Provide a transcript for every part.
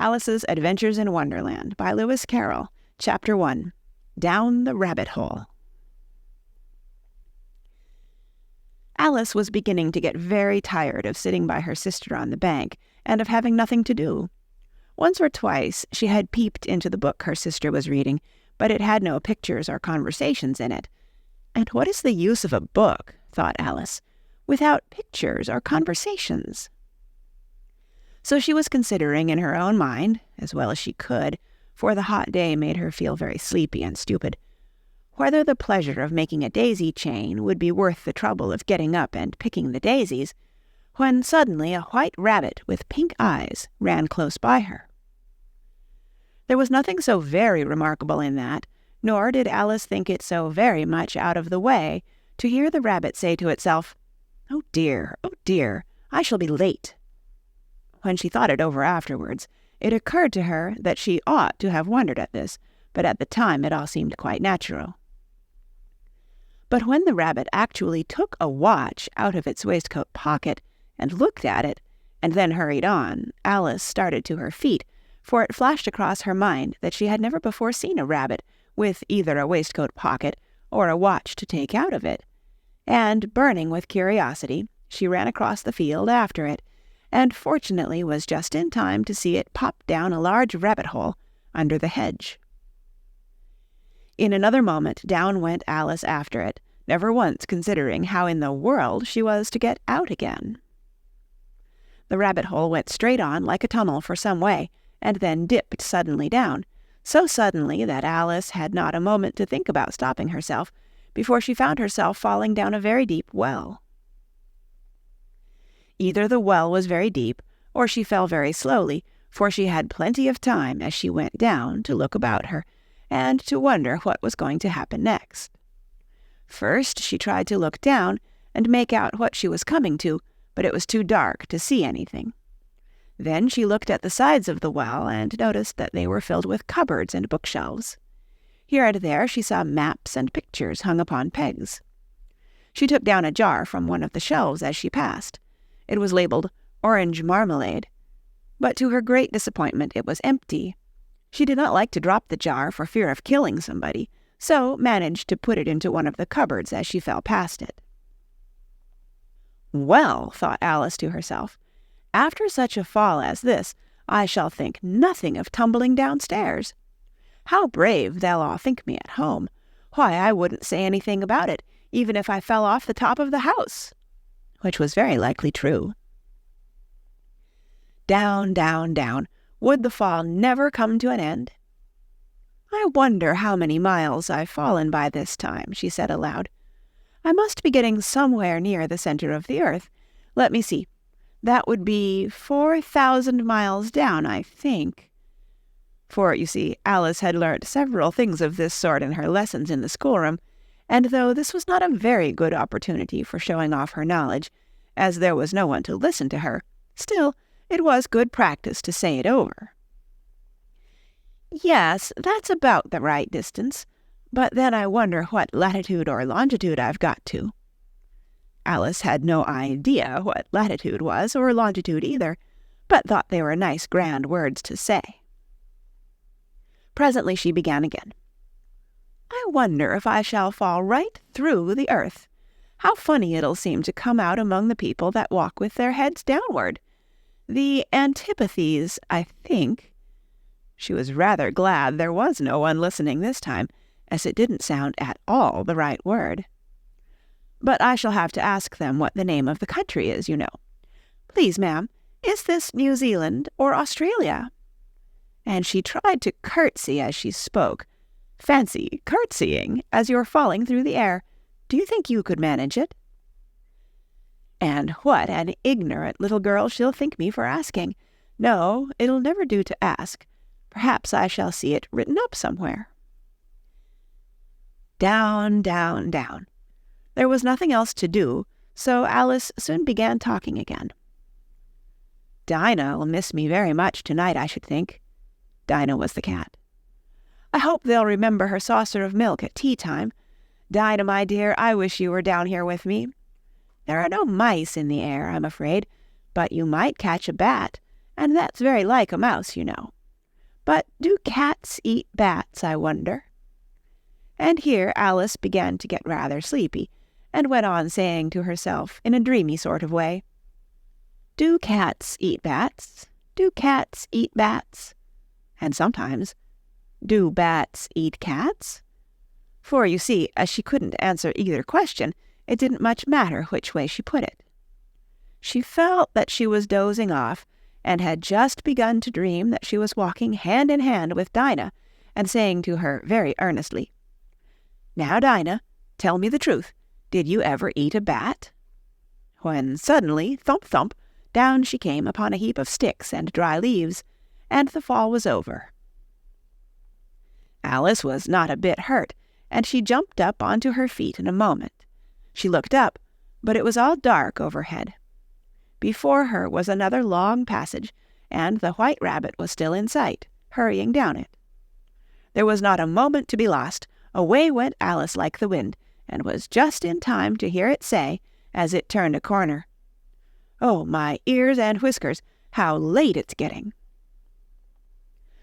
Alice's Adventures in Wonderland by Lewis Carroll, Chapter 1, Down the Rabbit Hole. Alice was beginning to get very tired of sitting by her sister on the bank and of having nothing to do. Once or twice she had peeped into the book her sister was reading, but it had no pictures or conversations in it. And what is the use of a book, thought Alice, without pictures or conversations? So she was considering in her own mind, as well as she could, for the hot day made her feel very sleepy and stupid, whether the pleasure of making a daisy chain would be worth the trouble of getting up and picking the daisies, when suddenly a white rabbit with pink eyes ran close by her. There was nothing so very remarkable in that, nor did Alice think it so very much out of the way to hear the rabbit say to itself, oh dear, I shall be late." When she thought it over afterwards, it occurred to her that she ought to have wondered at this, but at the time it all seemed quite natural. But when the rabbit actually took a watch out of its waistcoat pocket and looked at it, and then hurried on, Alice started to her feet, for it flashed across her mind that she had never before seen a rabbit with either a waistcoat pocket or a watch to take out of it, and, burning with curiosity, she ran across the field after it, and fortunately was just in time to see it pop down a large rabbit hole under the hedge. In another moment down went Alice after it, never once considering how in the world she was to get out again. The rabbit hole went straight on like a tunnel for some way, and then dipped suddenly down, so suddenly that Alice had not a moment to think about stopping herself, before she found herself falling down a very deep well. Either the well was very deep, or she fell very slowly, for she had plenty of time as she went down to look about her, and to wonder what was going to happen next. First she tried to look down and make out what she was coming to, but it was too dark to see anything. Then she looked at the sides of the well and noticed that they were filled with cupboards and bookshelves. Here and there she saw maps and pictures hung upon pegs. She took down a jar from one of the shelves as she passed. It was labeled Orange Marmalade, but to her great disappointment it was empty. She did not like to drop the jar for fear of killing somebody, so managed to put it into one of the cupboards as she fell past it. Well, thought Alice to herself, after such a fall as this, I shall think nothing of tumbling downstairs. How brave they'll all think me at home. Why, I wouldn't say anything about it, even if I fell off the top of the house. Which was very likely true. Down, down, down. Would the fall never come to an end? I wonder how many miles I've fallen by this time, she said aloud. I must be getting somewhere near the center of the earth. Let me see. That would be 4,000 miles down, I think. For, you see, Alice had learnt several things of this sort in her lessons in the schoolroom, and though this was not a very good opportunity for showing off her knowledge, as there was no one to listen to her, still it was good practice to say it over. Yes, that's about the right distance, but then I wonder what latitude or longitude I've got to. Alice had no idea what latitude was, or longitude either, but thought they were nice grand words to say. Presently she began again. I wonder if I shall fall right through the earth. How funny it'll seem to come out among the people that walk with their heads downward. The antipathies, I think. She was rather glad there was no one listening this time, as it didn't sound at all the right word. But I shall have to ask them what the name of the country is, you know. Please, ma'am, is this New Zealand or Australia? And she tried to curtsy as she spoke. Fancy curtsying as you're falling through the air. Do you think you could manage it? And what an ignorant little girl she'll think me for asking. No, it'll never do to ask. Perhaps I shall see it written up somewhere. Down, down, down. There was nothing else to do, so Alice soon began talking again. Dinah'll miss me very much tonight, I should think. Dinah was the cat. I hope they'll remember her saucer of milk at tea time. Dinah, my dear, I wish you were down here with me. There are no mice in the air, I'm afraid, but you might catch a bat, and that's very like a mouse, you know. But do cats eat bats, I wonder?" And here Alice began to get rather sleepy, and went on saying to herself in a dreamy sort of way, "Do cats eat bats? Do cats eat bats?" And sometimes, "Do bats eat cats?" For, you see, as she couldn't answer either question, it didn't much matter which way she put it. She felt that she was dozing off, and had just begun to dream that she was walking hand in hand with Dinah, and saying to her very earnestly, "Now, Dinah, tell me the truth. Did you ever eat a bat?" When suddenly, thump, thump, down she came upon a heap of sticks and dry leaves, and the fall was over. Alice was not a bit hurt, and she jumped up onto her feet in a moment. She looked up, but it was all dark overhead. Before her was another long passage, and the White Rabbit was still in sight, hurrying down it. There was not a moment to be lost. Away went Alice like the wind, and was just in time to hear it say, as it turned a corner, "Oh, my ears and whiskers, how late it's getting!"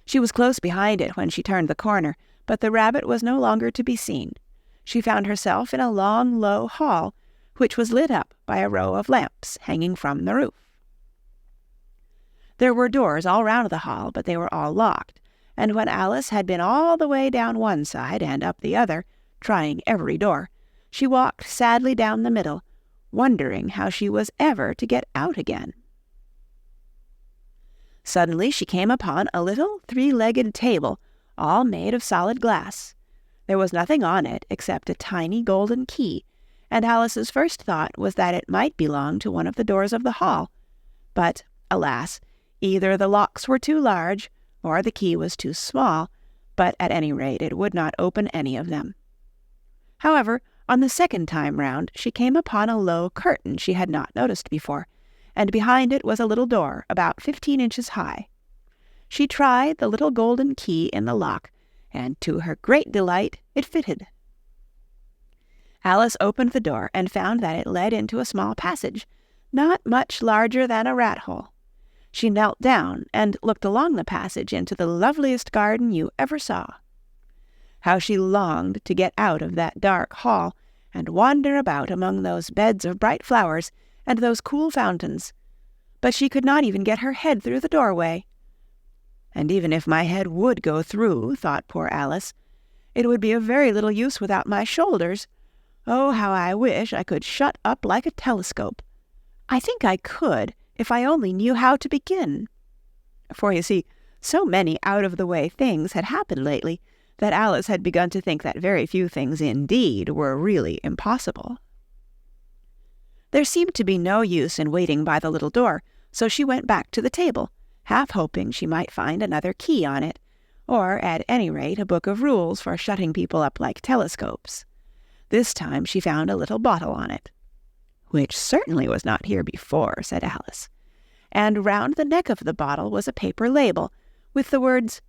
She was close behind it when she turned the corner, but the rabbit was no longer to be seen. She found herself in a long, low hall, which was lit up by a row of lamps hanging from the roof. There were doors all round the hall, but they were all locked, and when Alice had been all the way down one side and up the other, trying every door, she walked sadly down the middle, wondering how she was ever to get out again. Suddenly she came upon a little three-legged table, all made of solid glass. There was nothing on it except a tiny golden key, and Alice's first thought was that it might belong to one of the doors of the hall. But, alas, either the locks were too large, or the key was too small, but at any rate it would not open any of them. However, on the second time round she came upon a low curtain she had not noticed before, and behind it was a little door about 15 inches high. She tried the little golden key in the lock, and to her great delight it fitted. Alice opened the door and found that it led into a small passage, not much larger than a rat-hole. She knelt down and looked along the passage into the loveliest garden you ever saw. How she longed to get out of that dark hall and wander about among those beds of bright flowers and those cool fountains. But she could not even get her head through the doorway. "And even if my head would go through," thought poor Alice, "it would be of very little use without my shoulders. Oh, how I wish I could shut up like a telescope. I think I could, if I only knew how to begin." For, you see, so many out-of-the-way things had happened lately that Alice had begun to think that very few things indeed were really impossible. There seemed to be no use in waiting by the little door, so she went back to the table, half hoping she might find another key on it, or at any rate a book of rules for shutting people up like telescopes. This time she found a little bottle on it. "Which certainly was not here before," said Alice. And round the neck of the bottle was a paper label, with the words,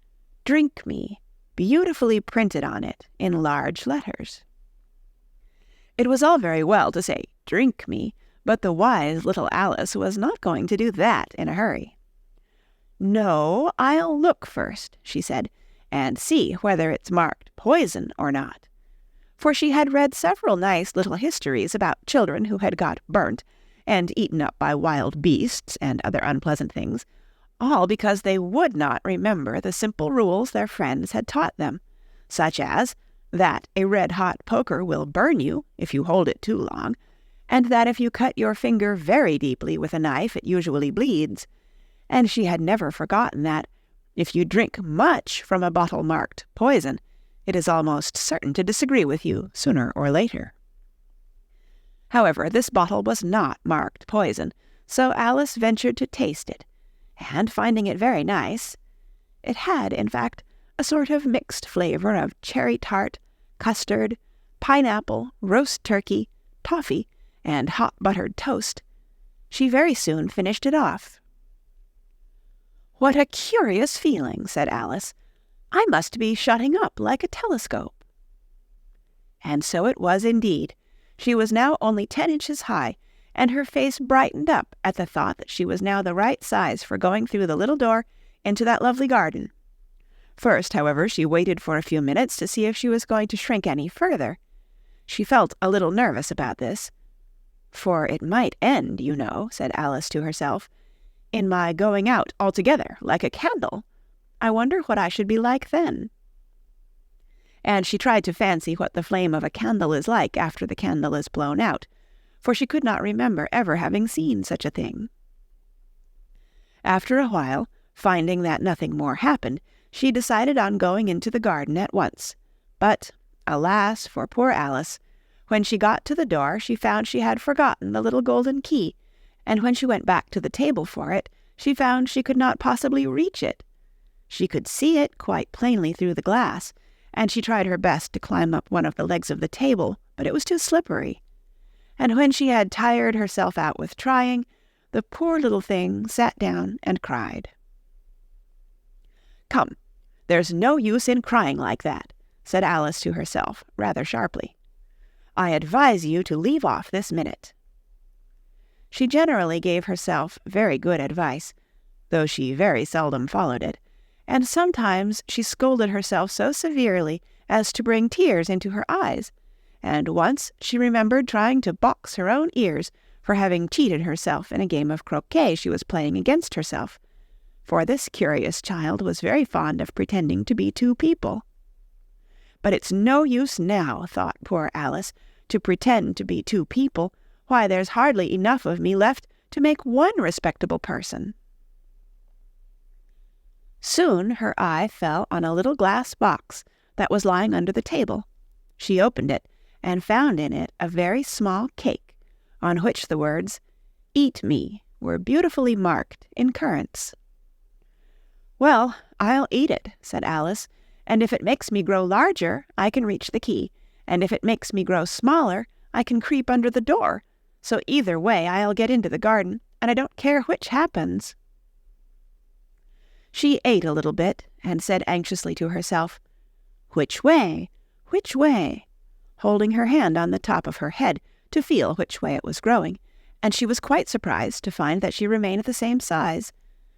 "Drink me," beautifully printed on it in large letters. It was all very well to say, "Drink me," but the wise little Alice was not going to do that in a hurry. "No, I'll look first," she said, "and see whether it's marked poison or not." For she had read several nice little histories about children who had got burnt and eaten up by wild beasts and other unpleasant things, all because they would not remember the simple rules their friends had taught them, such as that a red-hot poker will burn you if you hold it too long, and that if you cut your finger very deeply with a knife it usually bleeds, and she had never forgotten that, if you drink much from a bottle marked poison, it is almost certain to disagree with you sooner or later. However, this bottle was not marked poison, so Alice ventured to taste it, and finding it very nice, it had, in fact, a sort of mixed flavor of cherry tart, custard, pineapple, roast turkey, toffee, and hot buttered toast. She very soon finished it off. "What a curious feeling," said Alice. "I must be shutting up like a telescope." And so it was indeed. She was now only 10 inches high, and her face brightened up at the thought that she was now the right size for going through the little door into that lovely garden. First, however, she waited for a few minutes to see if she was going to shrink any further. She felt a little nervous about this. "For it might end, you know," said Alice to herself, "in my going out altogether, like a candle. I wonder what I should be like then." And she tried to fancy what the flame of a candle is like after the candle is blown out, for she could not remember ever having seen such a thing. After a while, finding that nothing more happened, she decided on going into the garden at once. But, alas for poor Alice, when she got to the door she found she had forgotten the little golden key, and when she went back to the table for it, she found she could not possibly reach it. She could see it quite plainly through the glass, and she tried her best to climb up one of the legs of the table, but it was too slippery. And when she had tired herself out with trying, the poor little thing sat down and cried. "Come, there's no use in crying like that," said Alice to herself, rather sharply. "I advise you to leave off this minute." She generally gave herself very good advice, though she very seldom followed it, and sometimes she scolded herself so severely as to bring tears into her eyes, and once she remembered trying to box her own ears for having cheated herself in a game of croquet she was playing against herself, for this curious child was very fond of pretending to be two people. "But it's no use now," thought poor Alice, "to pretend to be two people. Why, there's hardly enough of me left to make one respectable person." Soon her eye fell on a little glass box that was lying under the table. She opened it and found in it a very small cake, on which the words, "Eat me," were beautifully marked in currants. "Well, I'll eat it," said Alice, "and if it makes me grow larger, I can reach the key, and if it makes me grow smaller, I can creep under the door, so either way I'll get into the garden, and I don't care which happens." She ate a little bit, and said anxiously to herself, "Which way? Which way?" holding her hand on the top of her head to feel which way it was growing, and she was quite surprised to find that she remained at the same size.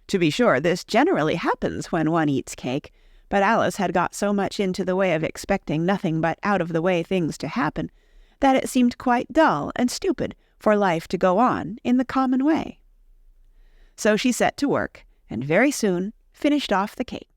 To be sure, this generally happens when one eats cake, but Alice had got so much into the way of expecting nothing but out-of-the-way things to happen, that it seemed quite dull and stupid for life to go on in the common way. So she set to work, and very soon finished off the cake.